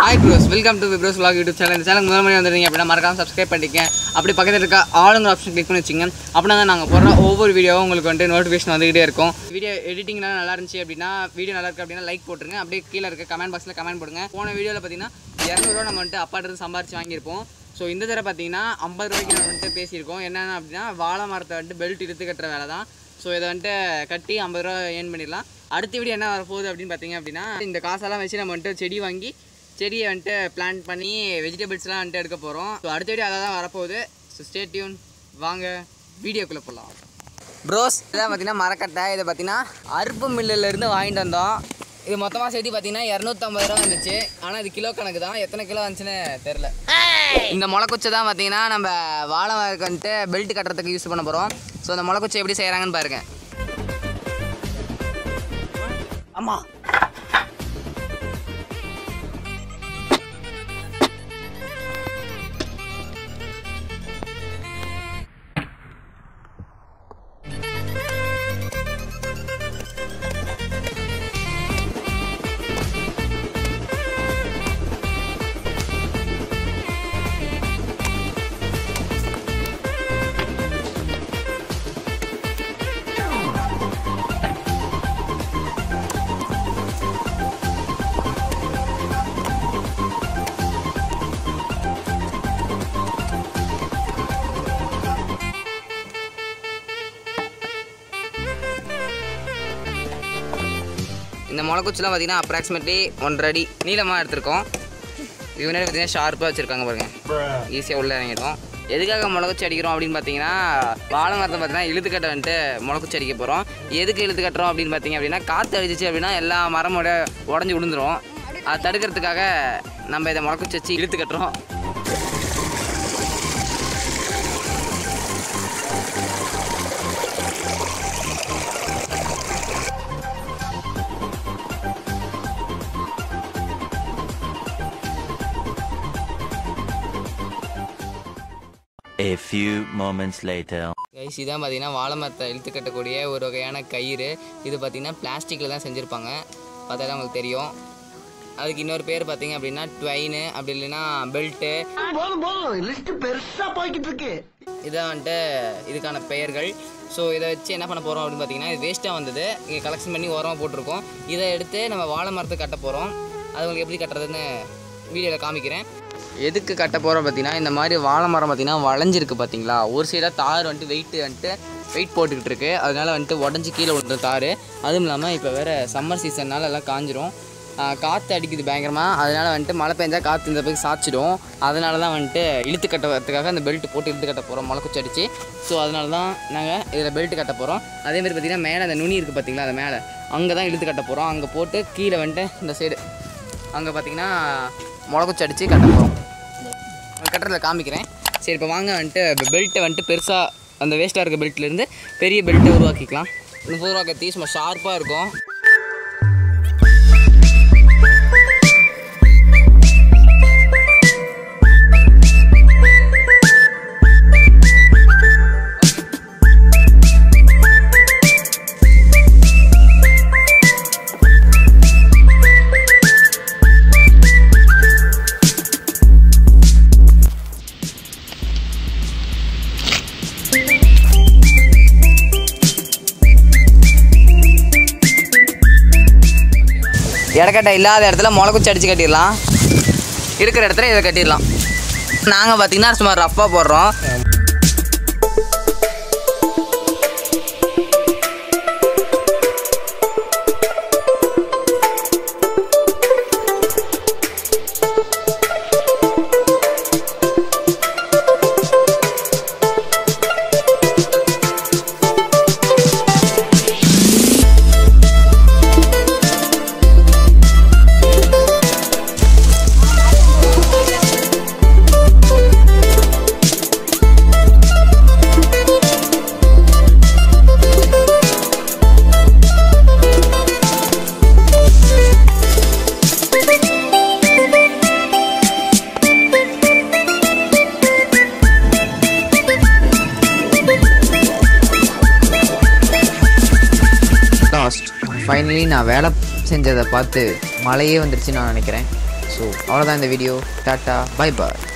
Hi bros, welcome to Vibros Vlog YouTube channel. இந்த சேனலுக்கு முதல் முறை வந்திருக்கீங்க அப்படின்னா மறக்காம சப்ஸ்கிரைப் பண்ணிக்கங்க. அப்படி பக்கத்துல இருக்க ஆளுங்கிற ஆப்ஷன் கிளிக் பண்ணி வச்சுங்க. அப்படின்னா தான் நாங்கள் போடுற ஒவ்வொரு வீடியோவும் உங்களுக்கு வந்து நோட்டிஃபிகேஷன் வந்துகிட்டே இருக்கும். வீடியோ எடிட்டிங்லாம் நல்லா இருந்துச்சு அப்படின்னா வீடியோ நல்லா இருக்கு அப்படின்னா லைக் போட்டுருங்க. அப்படியே கீழே இருக்க கமெண்ட் பாக்ஸில் கமெண்ட் போடுங்க. போன வீடியோவில் பார்த்தீங்கன்னா 200 ரூபா நம்ம வந்துட்டு அப்பாட்டு சம்பாரிச்சு வாங்கியிருப்போம். ஸோ இந்த தடவை பார்த்தீங்கன்னா 50 ரூபாய்க்கு நம்ம வந்துட்டு பேசியிருக்கோம். என்னென்ன அப்படின்னா வாழை மரத்தை வந்துட்டு பெல்ட் இழுத்து கட்டுற வேலை தான். ஸோ இதை வந்துட்டு கட்டி 50 ரூபா ஏர்ன் பண்ணிடலாம். அடுத்த வீடியோ என்ன வரப்போகுது அப்படின்னு பார்த்தீங்க அப்படின்னா இந்த காசெல்லாம் வச்சு நம்ம வந்துட்டு செடி வாங்கி செடியை வந்துட்டு பிளான் பண்ணி வெஜிடபிள்ஸ்லாம் வந்துட்டு எடுக்க போகிறோம். ஸோ அடுத்த வீடியோ அதை தான் வரப்போகுது. ஸோ ஸ்டே டியூன், வாங்க வீடியோக்குள்ளே போகலாம். ப்ரோஸ் இதான் பார்த்தீங்கன்னா மரக்கட்டை. இதை பார்த்தீங்கன்னா அறுப்பு மில்லிலேருந்து வாங்கிட்டு வந்தோம். இது மொத்தமாக செடி பார்த்தீங்கன்னா 250 ரூபா வந்துச்சு. ஆனால் இது கிலோ கணக்கு தான், எத்தனை கிலோ வந்துச்சுன்னு தெரில. இந்த முளைக்குச்சை தான் பார்த்தீங்கன்னா நம்ம வாழை மரத்துக்கு வந்துட்டு பெல்ட் கட்டுறதுக்கு யூஸ் பண்ண போகிறோம். ஸோ அந்த முளைக்குச்சை எப்படி செய்கிறாங்கன்னு பாருங்க. ஆமாம், இந்த முளைக்குச்சிலாம் பார்த்தீங்கன்னா அப்ராக்சிமேட்லி 1.5 அடி நீளமாக எடுத்திருக்கோம். இது முன்னாடி பார்த்தீங்கன்னா ஷார்ப்பாக வச்சுருக்காங்க பாருங்கள், ஈஸியாக உள்ளே இறங்கிடும். எதுக்காக முளைக்குச்சி அடிக்கிறோம் அப்படின்னு பார்த்தீங்கன்னா வாழை மரத்தை பார்த்தீங்கன்னா இழுத்துக்கட்டை வந்துட்டு முளைக்குச்சி அடிக்க போகிறோம். எதுக்கு இழுத்து கட்டுறோம் அப்படின்னு பார்த்தீங்க அப்படின்னா காற்று அடிச்சிச்சு அப்படின்னா எல்லா மரமோட உடஞ்சி விழுந்துடும். அதை தடுக்கிறதுக்காக நம்ம இதை முளைக்குச்சி வச்சு இழுத்து கட்டுறோம். A few moments later. Guys இதான் பார்த்தீங்கன்னா வாழை மரத்தை இழுத்து கட்டக்கூடிய ஒரு வகையான கயிறு. இது பார்த்தீங்கன்னா பிளாஸ்டிக்கில் தான் செஞ்சுருப்பாங்க, பார்த்தா தான் உங்களுக்கு தெரியும். அதுக்கு இன்னொரு பேர் பார்த்தீங்க அப்படின்னா ட்வைனு, அப்படி இல்லைன்னா பெல்ட்டு. இதான் வந்துட்டு இதுக்கான பெயர்கள். ஸோ இதை வச்சு என்ன பண்ண போகிறோம் அப்படின்னு பார்த்தீங்கன்னா இது வேஸ்ட்டாக வந்தது, இங்கே கலெக்ஷன் பண்ணி உரமாக போட்டிருக்கோம். இதை எடுத்து நம்ம வாழை மரத்தை கட்ட போகிறோம். அது உங்களுக்கு எப்படி கட்டுறதுன்னு வீடியோவில் காமிக்கிறேன். எதுக்கு கட்ட போகிறோம் பார்த்தீங்கன்னா இந்த மாதிரி வாழை மரம் பார்த்தீங்கன்னா வளைஞ்சிருக்கு பார்த்தீங்களா, ஒரு சைடாக தார் வந்துட்டு வெயிட் போட்டுக்கிட்டு இருக்கு. அதனால் வந்துட்டு உடஞ்சி கீழே விழுற தார். அதுவும் இல்லாமல் இப்போ வேறு சம்மர் சீசன்னால் எல்லாம் காஞ்சிரும், காற்று அடிக்குது பயங்கரமாக. அதனால் வந்துட்டு மழை பெஞ்சால் காற்று இந்த பக்கம் சாய்ச்சிடும். அதனால தான் வந்துட்டு இழுத்து கட்டுறதுக்காக அந்த பெல்ட் போட்டு இழுத்து கட்ட போகிறோம், முளைக்குச்சி அடித்து. ஸோ அதனால தான் நாங்கள் இதில் பெல்ட் கட்ட போகிறோம். அதேமாதிரி பார்த்திங்கன்னா மேலே அந்த நுனி இருக்குது பார்த்தீங்களா, அந்த மேலே அங்கே தான் இழுத்து கட்ட போகிறோம். அங்கே போட்டு கீழே வந்துட்டு இந்த சைடு அங்கே பார்த்திங்கன்னா முளைக்குச்சி அடித்து கட்ட போகிறோம். கட்டுறதுல காமிக்கிறேன். சரி இப்போ வாங்க வந்துட்டு பெல்ட்டை வந்துட்டு பெருசாக அந்த வேஸ்ட்டாக இருக்க பெல்ட்லேருந்து பெரிய பெல்ட்டை உருவாக்கிக்கலாம். 30 ரூபா கத்தி சும்மா ஷார்ப்பாக இருக்கும். இடக்கட்டை இல்லாத இடத்துல முளைக்குச்சி அடித்து கட்டிடலாம், இருக்கிற இடத்துல இதை கட்டிடலாம். நாங்கள் பார்த்திங்கன்னா சும்மா ரஃப்பாக போடுறோம். ஃபைனலி நான் வேலை செஞ்சதை பார்த்து மழையே வந்துருச்சுன்னு நான் நினைக்கிறேன். ஸோ அவ்வளோதான் இந்த வீடியோ. Tata, bye bye.